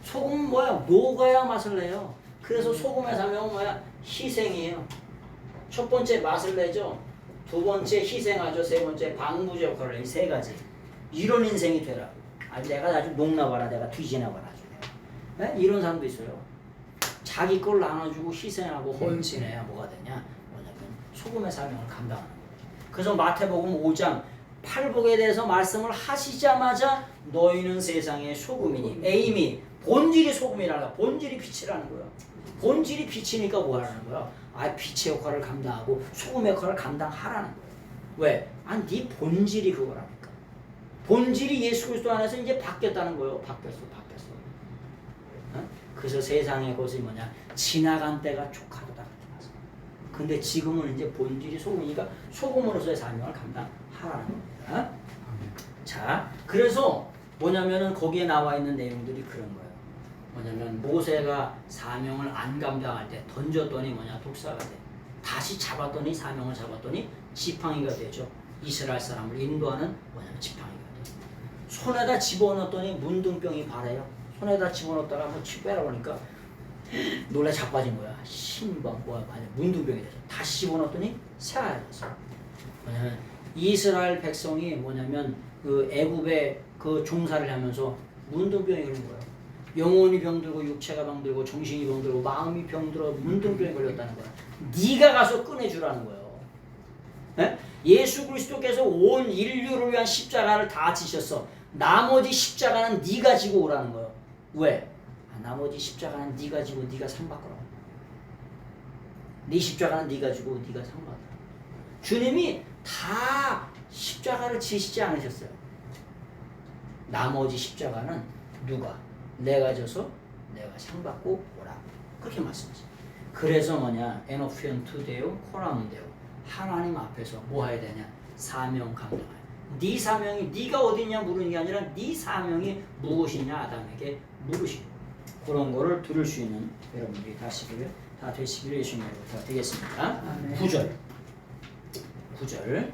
소금은 뭐야? 녹아야 맛을 내요. 그래서 소금의 사명은 뭐야? 희생이에요. 첫 번째 맛을 내죠. 두 번째 희생하죠. 세 번째 방부제 역할을 해. 이 세 가지. 이런 인생이 되라고. 내가 아주 녹나봐라. 내가 뒤지나봐라. 아주. 네? 이런 사람도 있어요. 자기 걸 나눠주고 희생하고 헌신해야 뭐가 되냐? 뭐냐면 소금의 사명을 감당하는 거예요. 그래서 마태복음 5장 팔복에 대해서 말씀을 하시자마자 너희는 세상의 소금이니 에임이 본질이 소금이라는 거야. 본질이 빛이라는 거야. 본질이 빛이니까 뭐 하라는 거야? 빛의 역할을 감당하고 소금의 역할을 감당하라는 거야. 왜? 네 본질이 그거라니까. 본질이 예수 그리스도 안에서 이제 바뀌었다는 거예요. 바뀌었어. 그래서 세상의 것이 뭐냐? 지나간 때가 족하도다. 근데 지금은 이제 본질이 소금이니까 소금으로서의 사명을 감당하라는 겁니다. 자, 그래서 뭐냐면은 거기에 나와 있는 내용들이 그런 거예요. 뭐냐면 모세가 사명을 안 감당할 때 던졌더니 뭐냐? 독사가 돼. 다시 잡았더니 사명을 잡았더니 지팡이가 되죠. 이스라엘 사람을 인도하는 뭐냐면 지팡이가 돼. 손에다 집어넣었더니 문둥병이 발해요. 손에다 집어넣었다가 한번 빼라보니까 놀라 자빠진 거야. 신방 문둥병이 돼서 다시 집어넣었더니 새하얘 됐어. 뭐냐면 이스라엘 백성이 뭐냐면 그 애굽에 그 종사를 하면서 문둥병이 걸린 거야. 영혼이 병들고 육체가 병들고 정신이 병들고 마음이 병들어 문둥병이 걸렸다는 거야. 네가 가서 꺼내주라는 거예요. 에? 예수 그리스도께서 온 인류를 위한 십자가를 다 지셨어. 나머지 십자가는 네가 지고 오라는 거예요. 왜? 나머지 십자가는 네가 지고 네가 상 받거라. 네 십자가는 네가 지고 네가 상 받거라. 주님이 다 십자가를 지시지 않으셨어요. 나머지 십자가는 누가? 내가 져서 내가 상 받고 오라. 그렇게 말씀하세요. 그래서 뭐냐? 에노피언 투데오 코라문데오. 하나님 앞에서 뭐 해야 되냐? 사명 감당해. 네 사명이 네가 어디냐 물으는 게 아니라 네 사명이 무엇이냐 아담에게 물으시고 그런 거를 들을 수 있는 여러분들이 다 되시기를 예수님으로 부탁드리겠습니다. 9절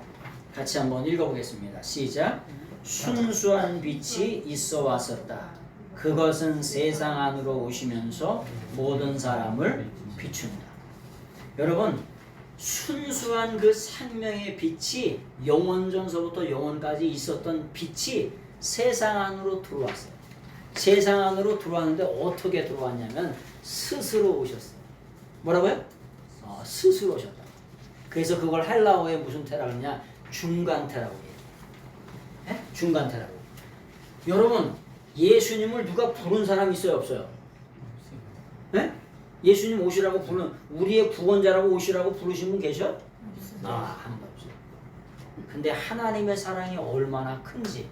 같이 한번 읽어보겠습니다. 시작. 순수한 빛이 있어 왔었다. 그것은 세상 안으로 오시면서 모든 사람을 비춘다. 여러분 순수한 그 생명의 빛이 영원전서부터 영원까지 있었던 빛이 세상 안으로 들어왔어요. 세상 안으로 들어왔는데 어떻게 들어왔냐면 스스로 오셨어요. 뭐라고요? 스스로 오셨다. 그래서 그걸 헬라어에 무슨 테라고 하냐? 중간테라고 해요. 네? 중간테라고. 여러분 예수님을 누가 부른 사람이 있어요? 없어요? 네? 예수님 오시라고 부르는 우리의 구원자라고 오시라고 부르신 분 계셔? 한 분 없어요. 근데 하나님의 사랑이 얼마나 큰지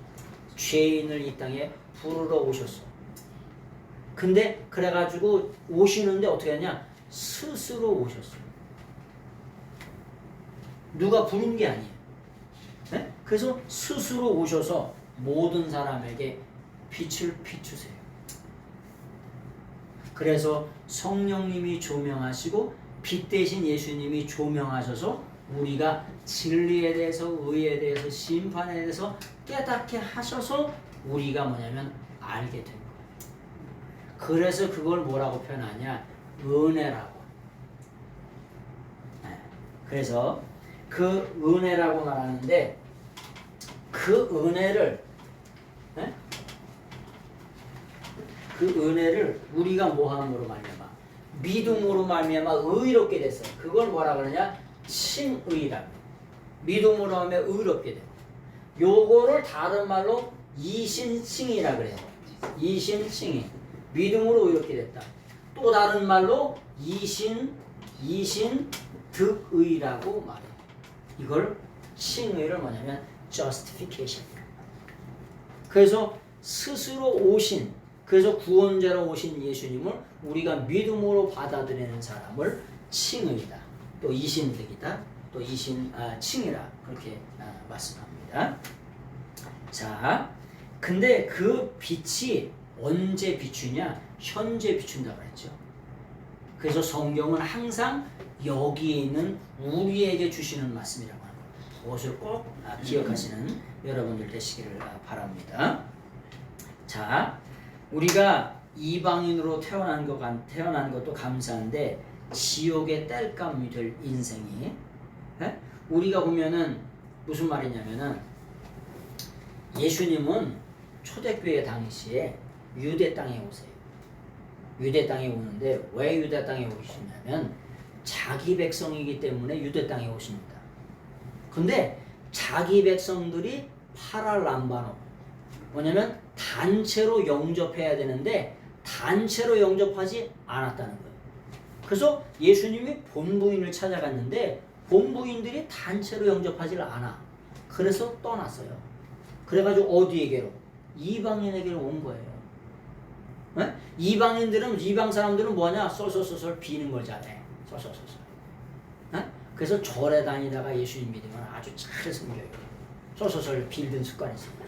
죄인을 이 땅에 부르러 오셨어. 근데 그래가지고 오시는데 어떻게 하냐? 스스로 오셨어. 누가 부른 게 아니에요. 네? 그래서 스스로 오셔서 모든 사람에게 빛을 비추세요. 그래서 성령님이 조명하시고 빛 대신 예수님이 조명하셔서 우리가 진리에 대해서 의에 대해서 심판에 대해서 깨닫게 하셔서 우리가 뭐냐면 알게 된 거예요. 그래서 그걸 뭐라고 표현하냐? 은혜라고. 네. 그래서 그 은혜라고 말하는데 그 은혜를 네? 그 은혜를 우리가 뭐함으로 말미암아? 믿음으로 말미암아 의롭게 됐어요. 그걸 뭐라 그러냐? 칭의라고. 믿음으로 하면 의롭게 돼요. 요거를 다른 말로 이신칭이라 그래요. 이신칭이. 믿음으로 의롭게 됐다. 또 다른 말로 이신득의라고 말해요. 이걸 칭의를 뭐냐면 justification. 그래서 스스로 오신, 그래서 구원자로 오신 예수님을 우리가 믿음으로 받아들이는 사람을 칭의다. 또 이신득이다. 또 칭이라 그렇게 말씀합니다. 자, 근데 그 빛이 언제 비추냐? 현재 비춘다고 했죠. 그래서 성경은 항상 여기에 있는 우리에게 주시는 말씀이라고 하는 거예요. 그것을 꼭 기억하시는 여러분들 되시기를 바랍니다. 자, 우리가 이방인으로 태어난 것도 감사한데 지옥의 땔감이 될 인생이 우리가 보면은 무슨 말이냐면은 예수님은 초대교회 당시에 유대 땅에 오세요. 유대 땅에 오는데 왜 유대 땅에 오시냐면 자기 백성이기 때문에 유대 땅에 오십니다. 근데 자기 백성들이 파랄람바노. 뭐냐면 단체로 영접해야 되는데 단체로 영접하지 않았다는 거예요. 그래서 예수님이 본부인을 찾아갔는데 본부인들이 단체로 영접하지 않아. 그래서 떠났어요. 그래가지고 어디에게로? 이방인에게로 온 거예요. 네? 이방 사람들은 뭐냐? 쏠쏠쏠쏠 비는 걸 잘해. 쏠쏠쏠쏠. 네? 그래서 절에 다니다가 예수님 믿으면 아주 잘 섬겨요. 쏠쏠쏠 빌던 습관이 있습니다.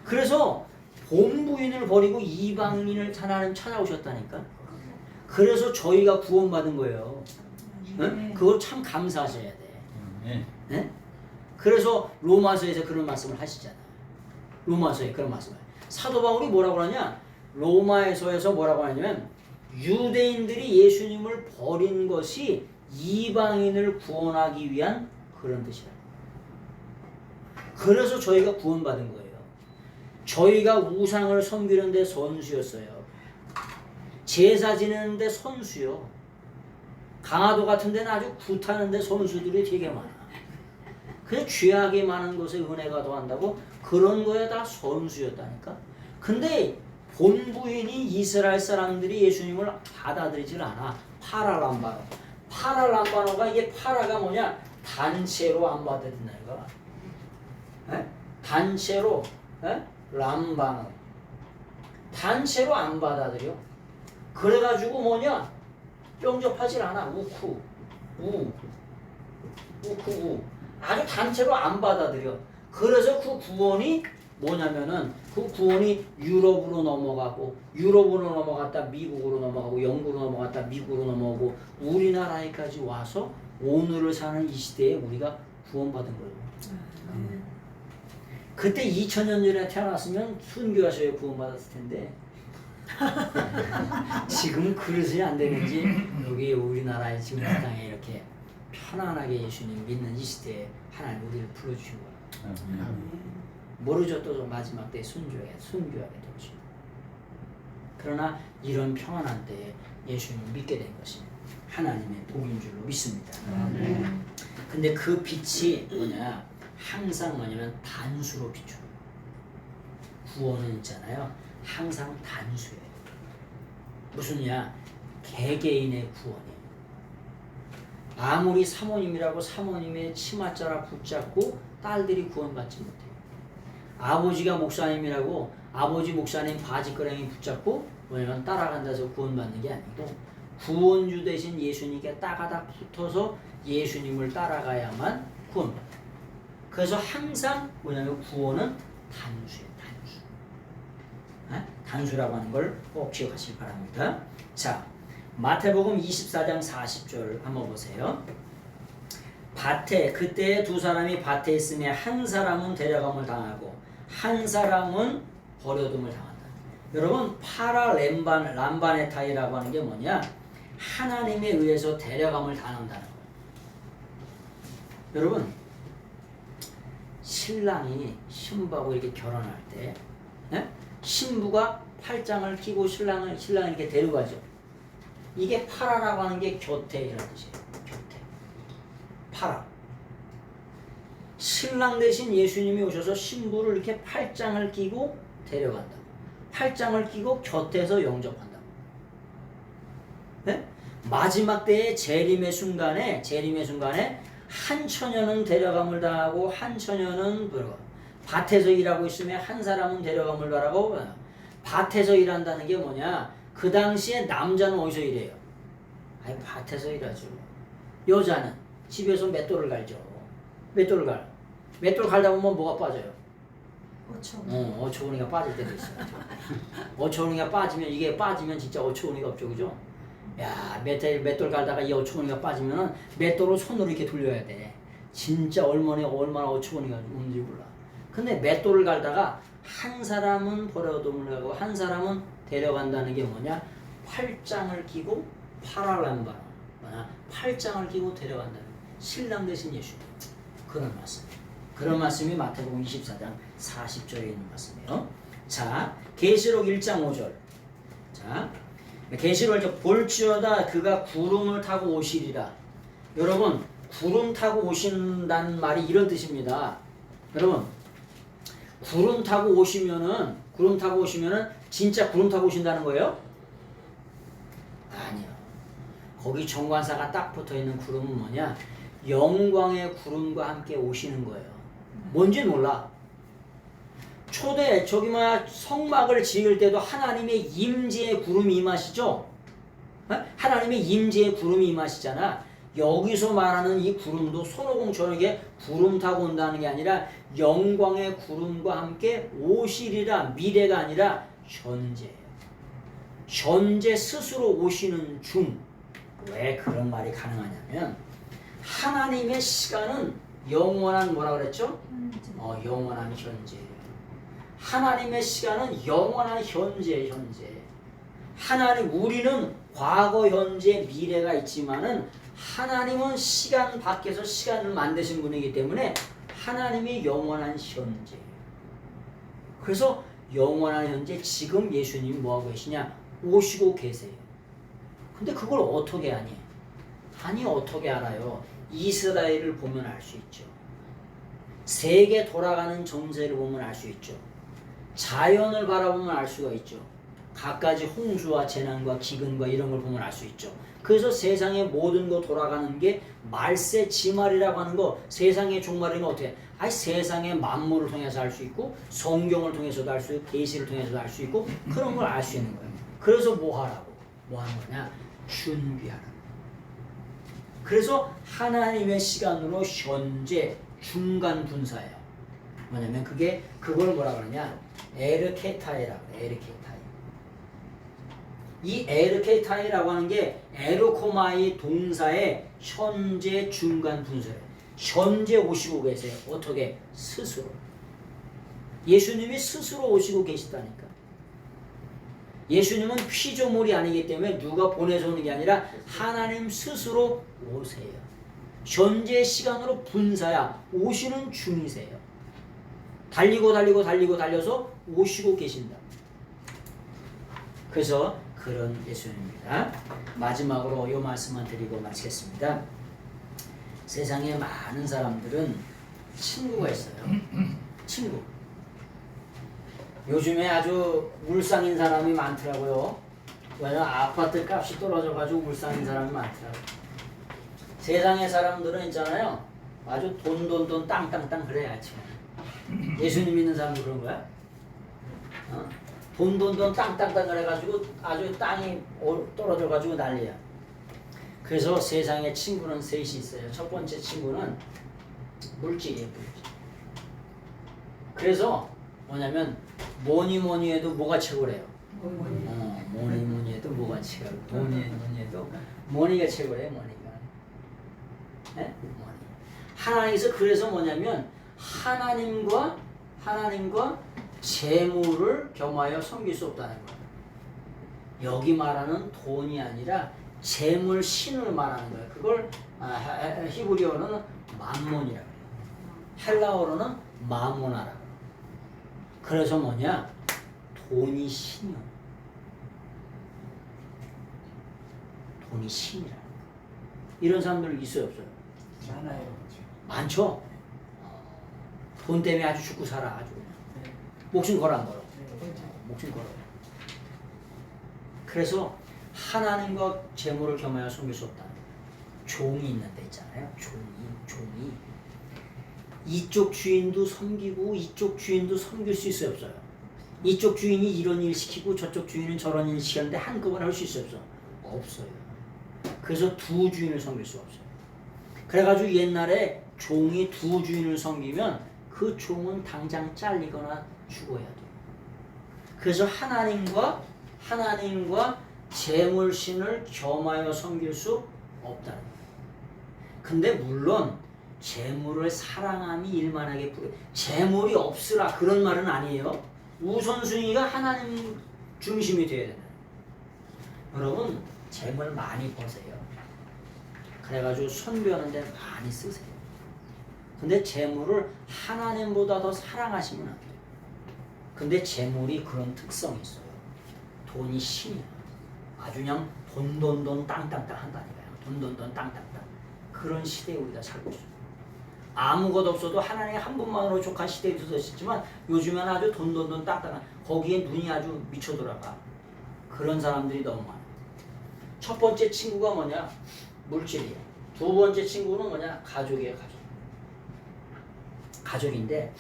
그래서 본부인을 버리고 이방인을 하나님 찾아오셨다니까. 그래서 저희가 구원받은 거예요. 네? 그걸 참 감사하셔야 돼. 네? 그래서 로마서에서 그런 말씀을 하시잖아. 로마서에 그런 말씀을. 사도 바울이 뭐라고 하냐? 로마서에서 뭐라고 하냐면 유대인들이 예수님을 버린 것이 이방인을 구원하기 위한 그런 뜻이라. 그래서 저희가 구원받은 거예요. 저희가 우상을 섬기는데 선수였어요. 제사 지내는데 선수요. 강화도 같은 데는 아주 굿하는데 선수들이 되게 많아. 그래서 죄악이 많은 곳에 은혜가 더한다고 그런 거에 다 선수였다니까. 근데 본부인이 이스라엘 사람들이 예수님을 받아들이질 않아. 파랄람바노. 파랄람바노가 이게 파라가 뭐냐? 단체로 안 받아들인다 이거. 에? 단체로 에? 람바노. 단체로 안 받아들여. 그래가지고 뭐냐? 영접하질 않아. 우쿠 아주 단체로 안 받아들여. 그래서 그 구원이 뭐냐면은 그 구원이 유럽으로 넘어가고 유럽으로 넘어갔다 미국으로 넘어가고 영국으로 넘어갔다 미국으로 넘어가고 우리나라에까지 와서 오늘을 사는 이 시대에 우리가 구원받은 거예요. 그때 2000년 전에 태어났으면 순교하셔야 구원받았을 텐데 지금 그릇이 안 되는지 여기 우리나라에 지금 이 땅에 이렇게 편안하게 예수님 믿는 이 시대에 하나님 우리를 불러주신 거예요. 모르죠. 또 마지막 때에 순교하게 되죠. 그러나 이런 평안한 때에 예수님을 믿게 된 것이 하나님의 복인 줄로 믿습니다. 근데 그 빛이 뭐냐? 항상 뭐냐면 단수로 비춰요. 구원은 있잖아요. 항상 단수예요. 무슨이야? 개개인의 구원이에요. 아무리 사모님이라고 사모님의 치맛자락 붙잡고 딸들이 구원받지 못해요. 아버지가 목사님이라고 아버지 목사님 바지가랑이 붙잡고 뭐냐면 따라간다 해서 구원받는 게 아니고 구원주 대신 예수님께 따가닥 붙어서 예수님을 따라가야만 구원받아요. 그래서 항상 뭐냐면 구원은 단수예요. 단수. 단수라고 하는 걸 꼭 기억하시기 바랍니다. 자, 마태복음 24장 40절 한번 보세요. 밭에 그때 두 사람이 밭에 있으며 한 사람은 데려감을 당하고 한 사람은 버려둠을 당한다. 여러분 파라 람바네타이라고 하는 게 뭐냐? 하나님에 의해서 데려감을 당한다는 거예요. 여러분 신랑이 신부하고 이렇게 결혼할 때 신부가 팔짱을 끼고 신랑을 이렇게 데려가죠. 이게 파라라고 하는 게 교태이라는 뜻이에요. 교태. 파라. 신랑 대신 예수님이 오셔서 신부를 이렇게 팔짱을 끼고 데려간다. 팔짱을 끼고 곁에서 영접한다. 네? 마지막 때의 재림의 순간에 한 처녀는 데려감을 당하고 한 처녀는 밭에서 일하고 있으면 한 사람은 데려감을 당하고 밭에서 일한다는 게 뭐냐? 그 당시에 남자는 어디서 일해요? 아니 밭에서 일하죠. 여자는 집에서 맷돌을 갈죠. 맷돌 갈다 보면 뭐가 빠져요? 어처구니가 빠질 때도 있어요. 어처구니가 빠지면 이게 빠지면 진짜 어처구니가 없죠, 그죠? 야, 맷돌 갈다가 이 어처구니가 빠지면은 맷돌을 손으로 이렇게 돌려야 돼. 진짜 얼마나 어처구니가 없는지 몰라. 근데 맷돌을 갈다가 한 사람은 버려둠을 가고 한 사람은 데려간다는 게 뭐냐? 팔짱을 끼고 파랄람바. 팔짱을 끼고 데려간다는 신랑 대신 예수. 그런 말씀. 그런 말씀이 마태복음 24장 40절에 있는 말씀이에요. 자, 계시록 1장 5절. 자, 계시록을 볼지어다 그가 구름을 타고 오시리라. 여러분, 구름 타고 오신다는 말이 이런 뜻입니다. 여러분, 구름 타고 오시면은 진짜 구름 타고 오신다는 거예요? 아니요. 거기 정관사가 딱 붙어 있는 구름은 뭐냐? 영광의 구름과 함께 오시는 거예요. 뭔지 몰라. 초대 저기 막 성막을 지을 때도 하나님의 임재의 구름이 임하시죠? 어? 하나님의 임재의 구름이 임하시잖아. 여기서 말하는 이 구름도 손오공처럼 이게 구름 타고 온다는 게 아니라 영광의 구름과 함께 오시리라. 미래가 아니라 현재예요. 현재 스스로 오시는 중. 왜 그런 말이 가능하냐면 하나님의 시간은 영원한 뭐라 그랬죠? 영원한 현재예요. 하나님의 시간은 영원한 현재. 우리는 과거, 현재, 미래가 있지만은 하나님은 시간 밖에서 시간을 만드신 분이기 때문에 하나님이 영원한 현재예요. 그래서 영원한 현재 지금 예수님이 뭐하고 계시냐? 오시고 계세요. 근데 그걸 어떻게 아니? 아니 어떻게 알아요? 이스라엘을 보면 알 수 있죠. 세계 돌아가는 정세를 보면 알 수 있죠. 자연을 바라보면 알 수가 있죠. 갖가지 홍수와 재난과 기근과 이런 걸 보면 알 수 있죠. 그래서 세상의 모든 거 돌아가는 게 말세 지말이라고 하는 거, 세상의 종말이면 어떻게? 세상의 만물을 통해서 알 수 있고 성경을 통해서도 알 수 있고 계시를 통해서도 알 수 있고 그런 걸 알 수 있는 거예요. 그래서 뭐 하라고? 뭐 하는 거냐? 준비하라고. 그래서 하나님의 시간으로 현재 중간 분사예요. 뭐냐면 그걸 뭐라 그러냐? 에르케타이라고 그래. 에르케타이. 이 에르케타이라고 하는 게 에르코마이 동사의 현재 중간 분사예요. 현재 오시고 계세요. 어떻게? 스스로. 예수님이 스스로 오시고 계시다니까. 예수님은 피조물이 아니기 때문에 누가 보내서 오는 게 아니라 하나님 스스로 오세요. 현재 시간으로 분사야. 오시는 중이세요. 달려서 오시고 계신다. 그래서 그런 예수님입니다. 마지막으로 이 말씀만 드리고 마치겠습니다. 세상에 많은 사람들은 친구가 있어요. 친구. 요즘에 아주 울상인 사람이 많더라고요. 왜냐면 아파트 값이 떨어져가지고 울상인 사람이 많더라고요. 세상의 사람들은 있잖아요. 아주 돈 땅 그래야지. 예수님 믿는 사람도 그런 거야? 돈 땅 그래가지고 아주 땅이 떨어져가지고 난리야. 그래서 세상에 친구는 셋이 있어요. 첫 번째 친구는 물질이에요. 물질. 그래서 뭐냐면 뭐니 해도 뭐가 최고래요? 뭐니 해도 뭐가 최고래요? 뭐니 해도 머니가 최고래요. 머니가. 네? 머니. 하나님께서 그래서 뭐냐면 하나님과 재물을 겸하여 섬길 수 없다는 거예요. 여기 말하는 돈이 아니라 재물 신을 말하는 거예요. 그걸 히브리어로는 맘몬이라고 해요. 헬라어로는 마모나라고 해요. 그래서 뭐냐? 돈이 신이요. 돈이 신이라는 거예요. 이런 사람들 있어요, 없어요? 많아요. 많죠? 돈 때문에 아주 죽고 살아. 아주 그냥. 목숨 걸어 안 걸어? 목숨 걸어. 그래서 하나님과 재물을 겸하여 섬길 수 없다. 종이 있는 데 있잖아요. 종이. 이쪽 주인도 섬기고 이쪽 주인도 섬길 수 있어요, 없어요? 이쪽 주인이 이런 일 시키고 저쪽 주인은 저런 일 시키는데 한꺼번에 할 수 있어요, 없어요? 없어요. 그래서 두 주인을 섬길 수 없어요. 그래가지고 옛날에 종이 두 주인을 섬기면 그 종은 당장 잘리거나 죽어야 돼요. 그래서 하나님과 재물신을 겸하여 섬길 수 없다는 거예요. 근데 물론 재물을 사랑함이 일만하게 부려. 재물이 없으라 그런 말은 아니에요. 우선순위가 하나님 중심이 되어야 된다. 여러분 재물 많이 버세요. 그래가지고 선교하는 데 많이 쓰세요. 근데 재물을 하나님보다 더 사랑하시면 안 돼요. 근데 재물이 그런 특성이 있어요. 돈이 신이야. 아주 그냥 돈 땅 한다니까요. 돈 땅. 그런 시대에 우리가 살고 있어요. 아무것도 없어도 하나님의 한 분만으로 족한 시대에 들어섰지만 요즘에는 아주 돈 딱딱한 거기에 눈이 아주 미쳐 돌아가. 그런 사람들이 너무 많아요. 첫 번째 친구가 뭐냐? 물질이에요. 두 번째 친구는 뭐냐? 가족이에요. 가족인데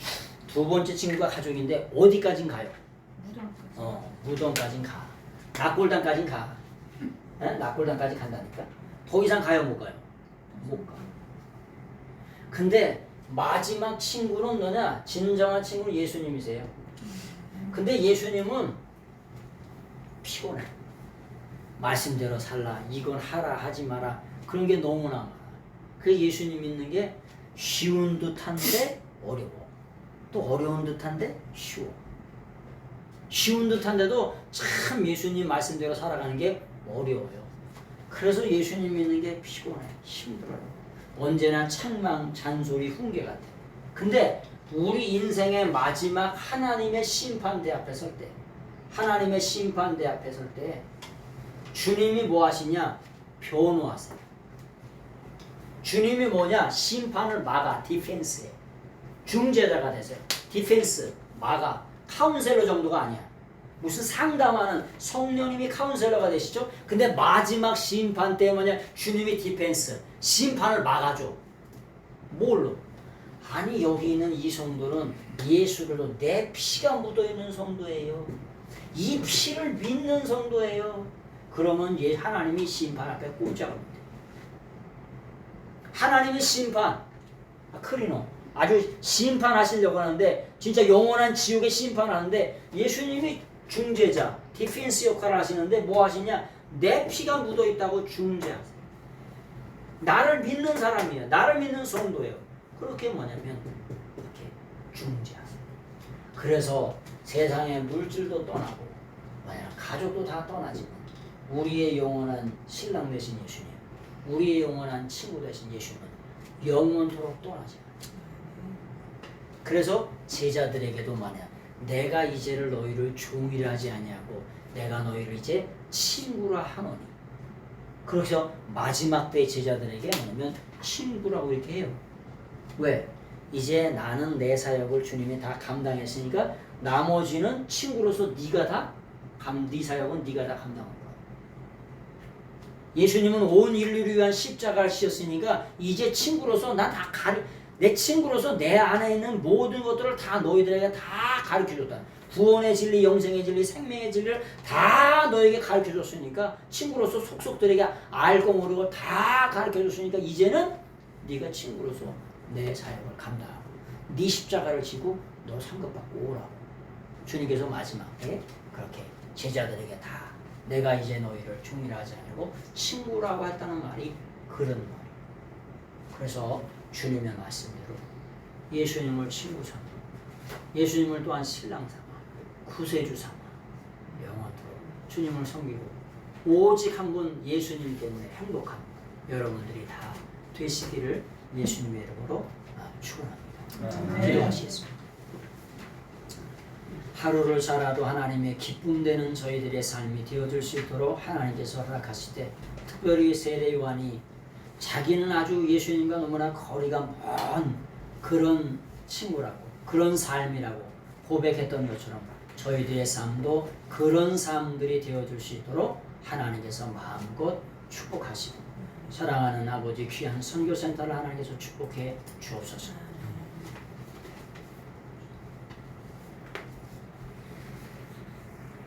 두 번째 친구가 가족인데 어디까진 가요? 무당까지. 무덤까진 가. 낙골당까진 가. 낙골당까지 간다니까. 더 이상 가요, 못 가요? 못 가. 근데 마지막 친구는 뭐냐? 진정한 친구는 예수님이세요. 근데 예수님은 피곤해. 말씀대로 살라. 이건 하라 하지 마라. 그런 게 너무나 많아. 그 예수님 믿는 게 쉬운 듯한데 어려워. 또 어려운 듯한데 쉬워. 쉬운 듯한데도 참 예수님 말씀대로 살아가는 게 어려워요. 그래서 예수님 믿는 게 피곤해. 힘들어요. 언제나 책망, 잔소리, 훈계 같아. 근데 우리 인생의 마지막 하나님의 심판대 앞에 설 때, 하나님의 심판대 앞에 설 때 주님이 뭐 하시냐? 변호하세요. 주님이 뭐냐? 심판을 막아. 디펜스에. 중재자가 되세요. 디펜스, 막아. 카운셀러 정도가 아니야. 무슨 상담하는 성령님이 카운셀러가 되시죠? 근데 마지막 심판 때 뭐냐? 주님이 디펜스, 심판을 막아줘. 뭘로? 아니 여기 있는 이 성도는 예수를 내 피가 묻어있는 성도예요. 이 피를 믿는 성도예요. 그러면 하나님이 심판 앞에 꼼짝합니다. 하나님의 심판, 크리노 아주 심판하시려고 하는데 진짜 영원한 지옥에 심판하는데 예수님이 중재자, 디펜스 역할을 하시는데 뭐 하시냐? 내 피가 묻어있다고 중재하세요. 나를 믿는 사람이에요. 나를 믿는 성도예요. 그렇게 뭐냐면 이렇게 중재하세요. 그래서 세상의 물질도 떠나고 가족도 다 떠나지만 우리의 영원한 신랑 되신 예수님, 우리의 영원한 친구 되신 예수님은 영원토록 떠나지 않아요. 그래서 제자들에게도 만약 내가 이제를 너희를 종이라 하지 아니하고 내가 너희를 이제 친구라 하노니. 그래서 마지막 때 제자들에게 뭐냐면 친구라고 이렇게 해요. 왜? 이제 나는 내 사역을 주님이 다 감당했으니까 나머지는 친구로서 네가 다 네 사역은 네가 다 감당한 거야. 예수님은 온 인류를 위한 십자가를 지었으니까 이제 친구로서 나 다 내 친구로서 내 안에 있는 모든 것들을 다 너희들에게 다 가르쳐줬다. 구원의 진리, 영생의 진리, 생명의 진리를 다 너에게 가르쳐줬으니까 친구로서 속속들에게 알고 모르고 다 가르쳐줬으니까 이제는 네가 친구로서 내 사역을 감당하고 네 십자가를 지고 너 상급받고 오라고 주님께서 마지막에 그렇게 제자들에게 다 내가 이제 너희를 종이라 하지 않고 친구라고 했다는 말이 그런 말이에요. 그래서 주님의 말씀대로 예수님을 친구 삼아, 예수님을 또한 신랑 삼아, 구세주 삼아 영원토록 주님을 섬기고 오직 한 분 예수님 때문에 행복한 여러분들이 다 되시기를 예수님의 이름으로 축원합니다. 기도하시겠습니다. 하루를 살아도 하나님의 기쁨되는 저희들의 삶이 되어줄 수 있도록 하나님께서 허락하실 때 특별히 세례 요한이 자기는 아주 예수님과 너무나 거리가 먼 그런 친구라고 그런 삶이라고 고백했던 것처럼 저희들의 삶도 그런 삶들이 되어줄 수 있도록 하나님께서 마음껏 축복하시고 사랑하는 아버지 귀한 선교센터를 하나님께서 축복해 주옵소서.